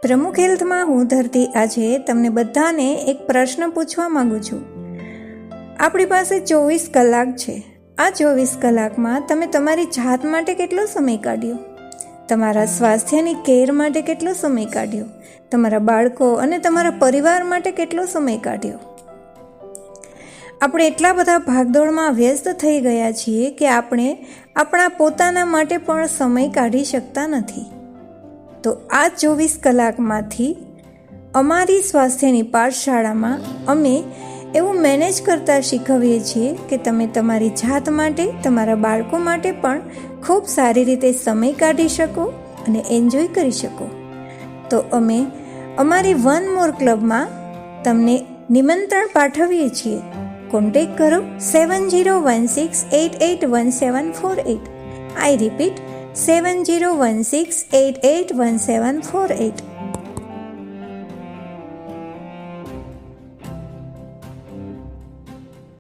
પ્રમુખ હેલ્થમાં હું ધરતી આજે તમને બધાને એક પ્રશ્ન પૂછવા માંગુ છું. આપણી પાસે 24 કલાક છે. આ 24 કલાકમાં તમે તમારી જાત માટે કેટલો સમય કાઢ્યો? તમારા સ્વાસ્થ્યની કેર માટે કેટલો સમય કાઢ્યો? તમારા બાળકો અને તમારા પરિવાર માટે કેટલો સમય કાઢ્યો? આપણે એટલા બધા ભાગદોડમાં વ્યસ્ત થઈ ગયા છીએ કે આપણે આપણા પોતાના માટે પણ સમય કાઢી શકતા નથી. તો આ 24 કલાકમાંથી અમારી સ્વાસ્થ્યની પાઠશાળામાં અમે એવું મેનેજ કરતા શીખવીએ છીએ કે તમે તમારી જાત માટે, તમારા બાળકો માટે પણ ખૂબ સારી રીતે સમય કાઢી શકો અને એન્જોય કરી શકો. તો અમે અમારી વન મોર ક્લબમાં તમને નિમંત્રણ પાઠવીએ છીએ. કોન્ટેક્ટ કરો 7016881748. I repeat 7016881748.